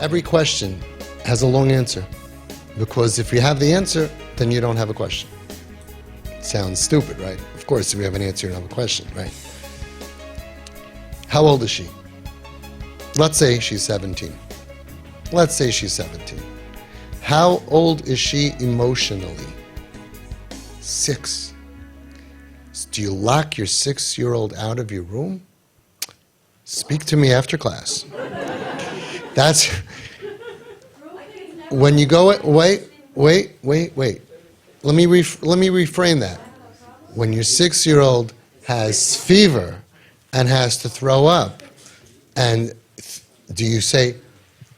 every question has a long answer. Because if you have the answer, then you don't have a question. Sounds stupid, right? Of course, if you have an answer, you don't have a question, right? How old is she? Let's say she's 17. Let's say she's 17. How old is she emotionally? 6. Do you lock your 6-year-old out of your room? Speak to me after class. That's when you go. Wait. Let me reframe that. When your 6-year-old has fever and has to throw up, and do you say,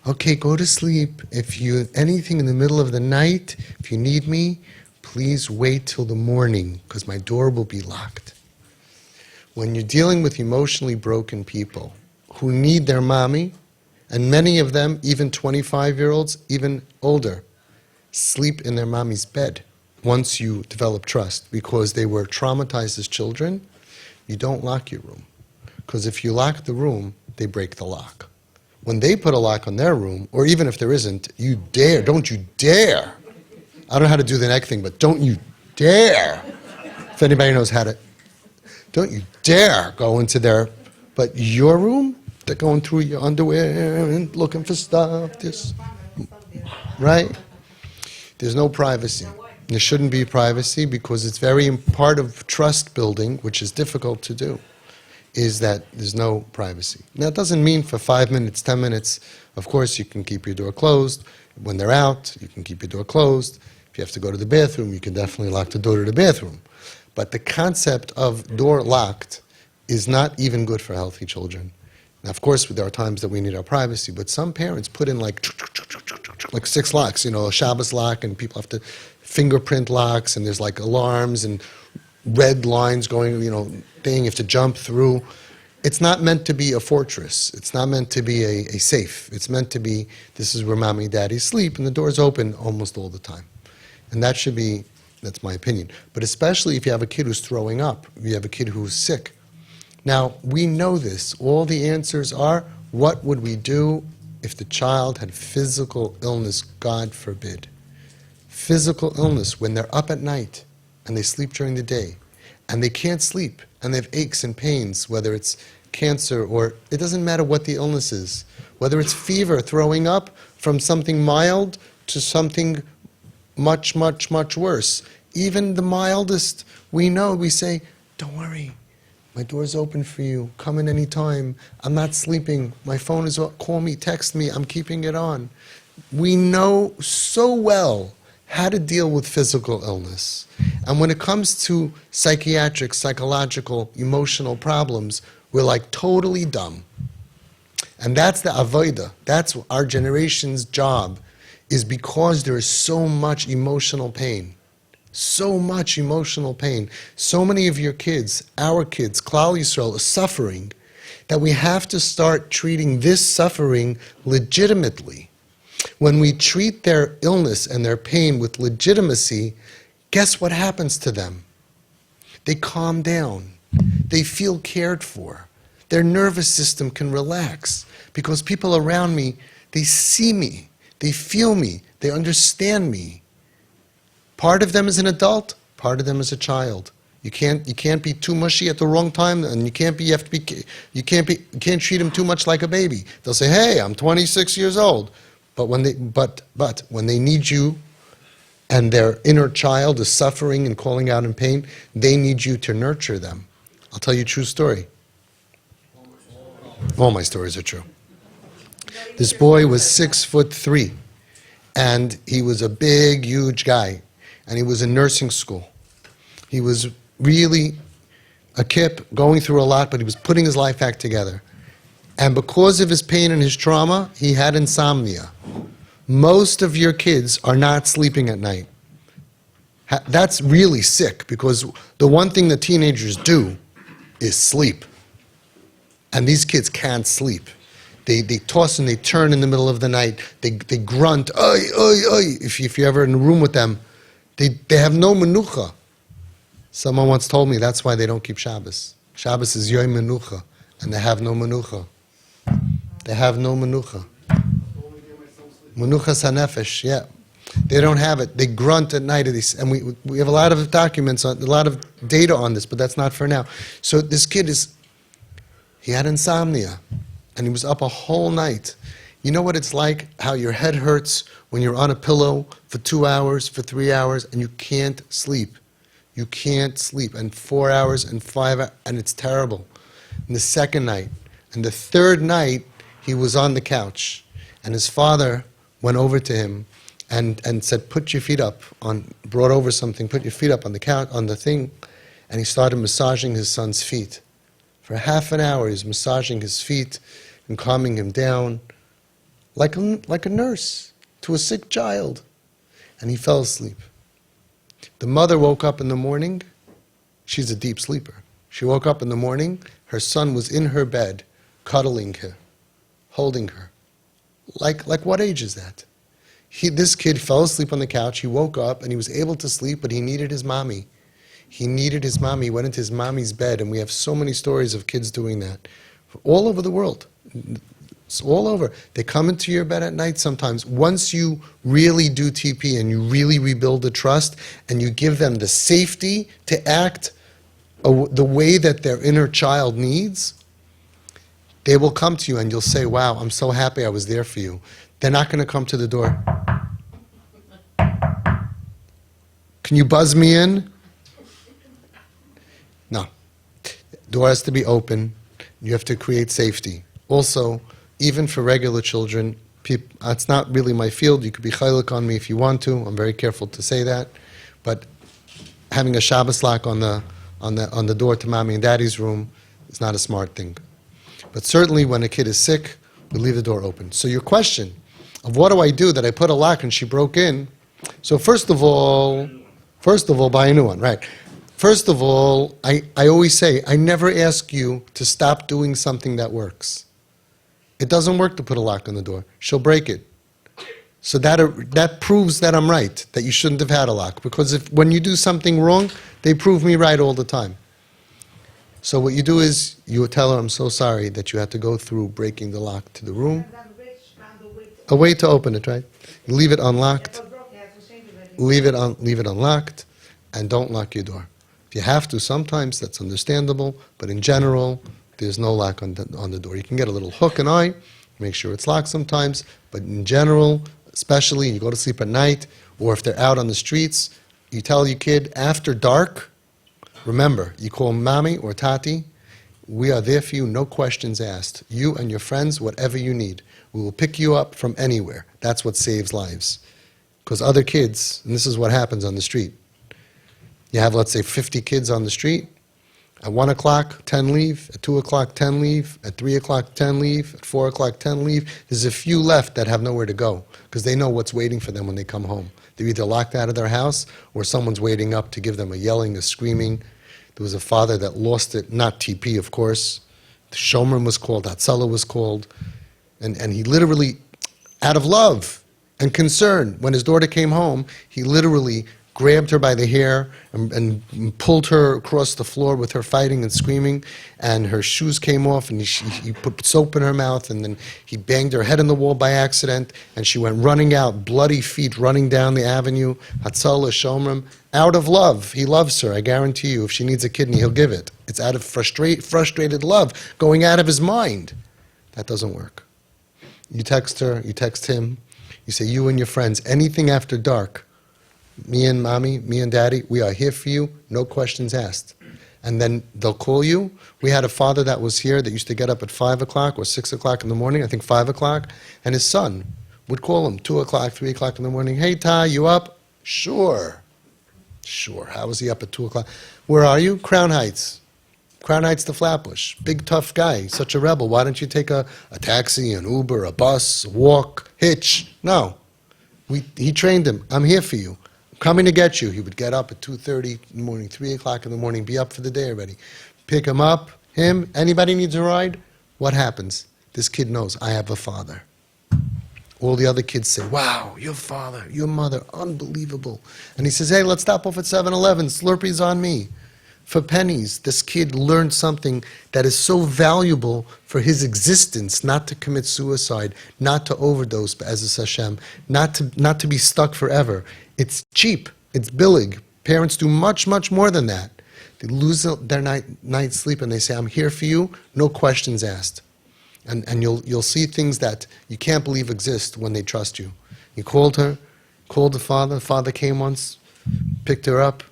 "Okay, go to sleep. If you anything in the middle of the night, if you need me, please wait till the morning because my door will be locked." When you're dealing with emotionally broken people who need their mommy, and many of them, even 25-year-olds, even older, sleep in their mommy's bed once you develop trust because they were traumatized as children, you don't lock your room. Because if you lock the room, they break the lock. When they put a lock on their room, or even if there isn't, don't you dare. I don't know how to do the neck thing, but don't you dare. If anybody knows how to, don't you dare go into but your room, they're going through your underwear and looking for stuff, right? There's no privacy. There shouldn't be privacy because it's part of trust building, which is difficult to do, is that there's no privacy. Now, it doesn't mean for 5 minutes, 10 minutes, of course, you can keep your door closed. When they're out, you can keep your door closed. If you have to go to the bathroom, you can definitely lock the door to the bathroom. But the concept of door locked is not even good for healthy children. Now, of course, there are times that we need our privacy, but some parents put in like 6 locks, a Shabbos lock, and people have to fingerprint locks, and there's like alarms and red lines going, thing you have to jump through. It's not meant to be a fortress. It's not meant to be a safe. It's meant to be, this is where mommy and daddy sleep, and the door's open almost all the time. And that's my opinion. But especially if you have a kid who's throwing up, if you have a kid who's sick. Now, we know this. All the answers are, what would we do if the child had physical illness, God forbid? Physical illness, when they're up at night and they sleep during the day, and they can't sleep, and they have aches and pains, whether it's cancer or, it doesn't matter what the illness is, whether it's fever, throwing up, from something mild to something much, much, much worse. Even the mildest, we say, don't worry, my door's open for you, come in any time, I'm not sleeping, my phone is on, call me, text me, I'm keeping it on. We know so well how to deal with physical illness. And when it comes to psychiatric, psychological, emotional problems, we're like totally dumb. And that's the avodah. That's our generation's job, is because there is so much emotional pain. So much emotional pain. So many of your kids, our kids, Klal Yisrael, are suffering that we have to start treating this suffering legitimately. When we treat their illness and their pain with legitimacy, guess what happens to them? They calm down. They feel cared for. Their nervous system can relax because people around me, they see me, they feel me, they understand me. Part of them is an adult, part of them is a child. You can't be too mushy at the wrong time, and you can't treat them too much like a baby. They'll say, "Hey, I'm 26 years old." But when they need you and their inner child is suffering and calling out in pain, they need you to nurture them. I'll tell you a true story. All my stories are true. This boy was 6'3", and he was a big, huge guy, and he was in nursing school. He was really a kip, going through a lot, but he was putting his life back together. And because of his pain and his trauma, he had insomnia. Most of your kids are not sleeping at night. That's really sick, because the one thing that teenagers do is sleep. And these kids can't sleep. They toss and they turn in the middle of the night. They grunt, oy, oy, oy. If you're ever in a room with them, they have no menucha. Someone once told me that's why they don't keep Shabbos. Shabbos is Yom Menucha, and they have no menucha. They have no menucha. Menuchas hanefesh, yeah. They don't have it. They grunt at night. And we have a lot of documents, a lot of data on this, but that's not for now. So this kid he had insomnia, and he was up a whole night. You know what it's like, how your head hurts when you're on a pillow for 2 hours, for 3 hours, and you can't sleep. You can't sleep. And 4 hours and 5 hours, and it's terrible. And the second night. And the third night, he was on the couch. And his father went over to him and said, put your feet up, brought over something, put your feet up on the couch, on the thing. And he started massaging his son's feet. For half an hour, he was massaging his feet and calming him down, like a nurse to a sick child. And he fell asleep. The mother woke up in the morning. She's a deep sleeper. She woke up in the morning. Her son was in her bed, cuddling her, holding her. Like what age is that? This kid fell asleep on the couch. He woke up and he was able to sleep, but he needed his mommy. He needed his mommy. He went into his mommy's bed, and we have so many stories of kids doing that all over the world. It's all over. They come into your bed at night sometimes. Once you really do TP and you really rebuild the trust and you give them the safety to act the way that their inner child needs, they will come to you and you'll say, wow, I'm so happy I was there for you. They're not going to come to the door. Can you buzz me in? No. Door has to be open. You have to create safety. Also, even for regular children, it's not really my field. You could be chaylik on me if you want to. I'm very careful to say that. But having a Shabbos lock on the door to mommy and daddy's room is not a smart thing. But certainly when a kid is sick, we leave the door open. So your question of what do I do that I put a lock and she broke in? So first of all, buy a new one, right? First of all, I always say, I never ask you to stop doing something that works. It doesn't work to put a lock on the door. She'll break it. So that proves that I'm right, that you shouldn't have had a lock. Because when you do something wrong, they prove me right all the time. So what you do is, you tell her, I'm so sorry that you had to go through breaking the lock to the room. A way to open it, right? Leave it unlocked. Leave it unlocked, and don't lock your door. If you have to, sometimes that's understandable, but in general, there's no lock on the door. You can get a little hook and eye, make sure it's locked sometimes, but in general, especially you go to sleep at night, or if they're out on the streets, you tell your kid, after dark, remember, you call mommy or tati, we are there for you, no questions asked. You and your friends, whatever you need. We will pick you up from anywhere. That's what saves lives. Because other kids, and this is what happens on the street, you have, let's say, 50 kids on the street. At 1 o'clock, 10 leave. At 2 o'clock, 10 leave. At 3 o'clock, 10 leave. At 4 o'clock, 10 leave. There's a few left that have nowhere to go because they know what's waiting for them when they come home. They're either locked out of their house or someone's waiting up to give them a yelling, a screaming. There was a father that lost it, not TP, of course. The Shomer was called, Hatzalah was called. And he literally, out of love and concern, when his daughter came home, he literally grabbed her by the hair and pulled her across the floor with her fighting and screaming, and her shoes came off, and he put soap in her mouth, and then he banged her head in the wall by accident, and she went running out, bloody feet running down the avenue, Hatzalah, Shomrim, out of love. He loves her, I guarantee you. If she needs a kidney, he'll give it. It's out of frustrated love, going out of his mind. That doesn't work. You text her, you text him, you say, you and your friends, anything after dark, me and mommy, me and daddy, we are here for you, no questions asked. And then they'll call you. We had a father that was here that used to get up at 5 o'clock or 6 o'clock in the morning, I think 5 o'clock, and his son would call him 2 o'clock, 3 o'clock in the morning, hey Ty, you up? Sure. How was he up at 2 o'clock? Where are you? Crown Heights. Crown Heights to Flatbush. Big tough guy, such a rebel. Why don't you take a taxi, an Uber, a bus, a walk, hitch? No. He trained him. I'm here for you. Coming to get you. He would get up at 2:30 in the morning, 3 o'clock in the morning, be up for the day already. Pick him up, him, anybody needs a ride? What happens? This kid knows, I have a father. All the other kids say, wow, your father, your mother, unbelievable. And he says, hey, let's stop off at 7-Eleven, Slurpee's on me. for pennies. This kid learned something that is so valuable for his existence, not to commit suicide, not to overdose, as a Hashem, not to be stuck forever. It's cheap. It's billig. Parents do much, much more than that. They lose their night's sleep and they say, I'm here for you, no questions asked. And you'll see things that you can't believe exist when they trust you. You called her, called the father came once, picked her up,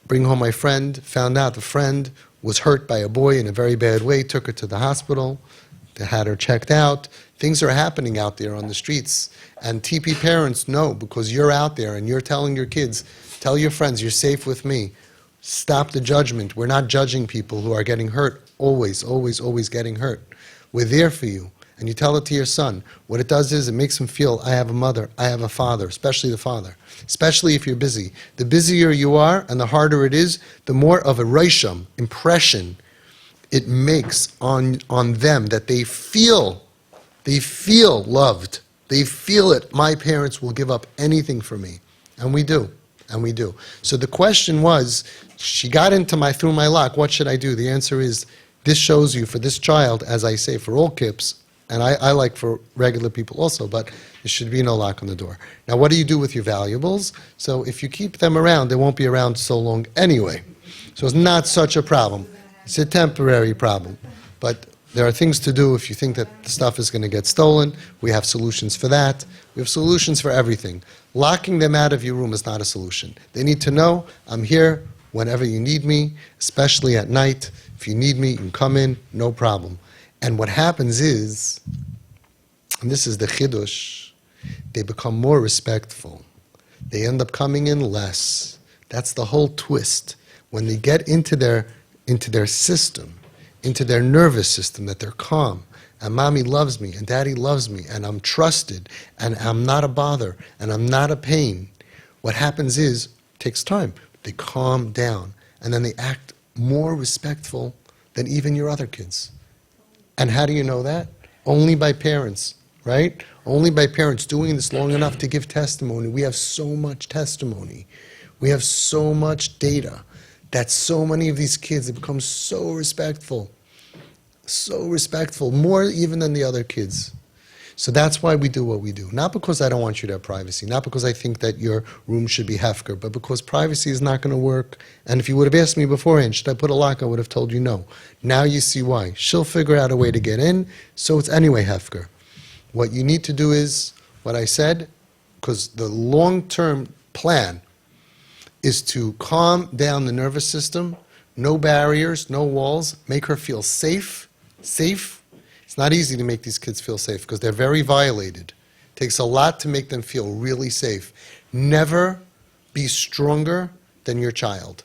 bring home my friend, found out the friend was hurt by a boy in a very bad way, took her to the hospital, they had her checked out. Things are happening out there on the streets. And TP parents know, because you're out there and you're telling your kids, tell your friends, you're safe with me. Stop the judgment. We're not judging people who are getting hurt. Always, always, always getting hurt. We're there for you. And you tell it to your son. What it does is it makes him feel, I have a mother, I have a father, especially the father. Especially if you're busy. The busier you are and the harder it is, the more of a reisham, impression, it makes on them that they feel loved. They feel it. My parents will give up anything for me. And we do. And we do. So the question was, she got through my lock, what should I do? The answer is, this shows you for this child, as I say, for all kids, and I like for regular people also, but there should be no lock on the door. Now, what do you do with your valuables? So if you keep them around, they won't be around so long anyway. So it's not such a problem. It's a temporary problem. But there are things to do if you think that the stuff is going to get stolen. We have solutions for that. We have solutions for everything. Locking them out of your room is not a solution. They need to know, I'm here whenever you need me, especially at night. If you need me, you can come in, no problem. And what happens is, and this is the chidush, they become more respectful. They end up coming in less. That's the whole twist. When they get into their system, into their nervous system, that they're calm, and mommy loves me, and daddy loves me, and I'm trusted, and I'm not a bother, and I'm not a pain. What happens is, it takes time. They calm down, and then they act more respectful than even your other kids. And how do you know that? Only by parents, right? Only by parents doing this long enough to give testimony. We have so much testimony. We have so much data that so many of these kids have become so respectful, more even than the other kids. So that's why we do what we do. Not because I don't want you to have privacy, not because I think that your room should be hefker, but because privacy is not going to work. And if you would have asked me beforehand, should I put a lock, I would have told you no. Now you see why. She'll figure out a way to get in, so it's anyway hefker. What you need to do is what I said, because the long-term plan is to calm down the nervous system, no barriers, no walls, make her feel safe. It's not easy to make these kids feel safe because they're very violated. It takes a lot to make them feel really safe. Never be stronger than your child.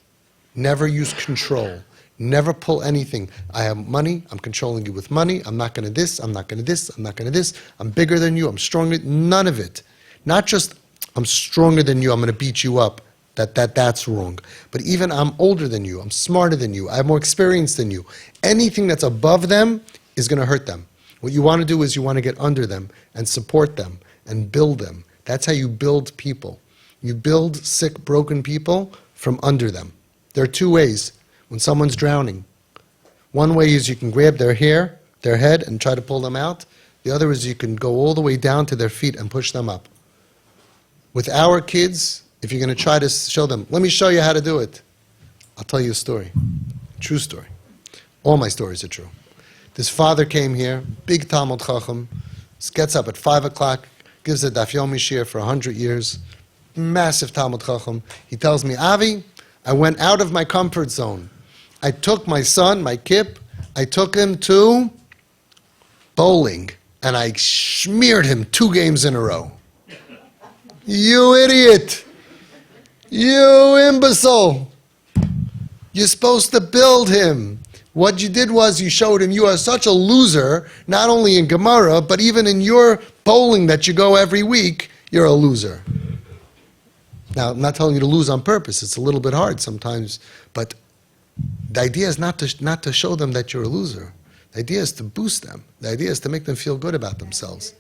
Never use control. Never pull anything. I have money, I'm controlling you with money, I'm not going to this, I'm not going to this, I'm not going to this, I'm bigger than you, I'm stronger. None of it. Not just I'm stronger than you, I'm going to beat you up. That's wrong. But even I'm older than you, I'm smarter than you, I have more experience than you. Anything that's above them is going to hurt them. What you want to do is you want to get under them and support them and build them. That's how you build people. You build sick, broken people from under them. There are two ways when someone's drowning. One way is you can grab their hair, their head, and try to pull them out. The other is you can go all the way down to their feet and push them up. With our kids, if you're going to try to show them, let me show you how to do it. I'll tell you a story. True story. All my stories are true. This father came here, big Talmud Chacham, gets up at 5 o'clock, gives a Daf Yomi Shir for 100 years, massive Talmud Chacham. He tells me, Avi, I went out of my comfort zone. I took my son, my kip, I took him to bowling, and I smeared him 2 games in a row. You idiot! You imbecile! You're supposed to build him. What you did was you showed him you are such a loser, not only in Gemara, but even in your bowling that you go every week, you're a loser. Now, I'm not telling you to lose on purpose. It's a little bit hard sometimes, but the idea is not to show them that you're a loser. The idea is to boost them. The idea is to make them feel good about themselves.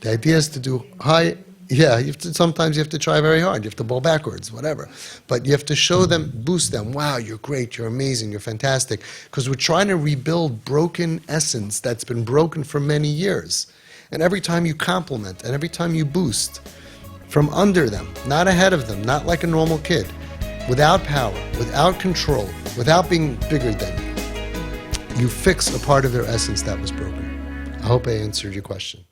The idea is to do, hi, Yeah, sometimes you have to try very hard. You have to bowl backwards, whatever. But you have to show them, boost them. Wow, you're great, you're amazing, you're fantastic. Because we're trying to rebuild broken essence that's been broken for many years. And every time you compliment and every time you boost from under them, not ahead of them, not like a normal kid, without power, without control, without being bigger than you fix a part of their essence that was broken. I hope I answered your question.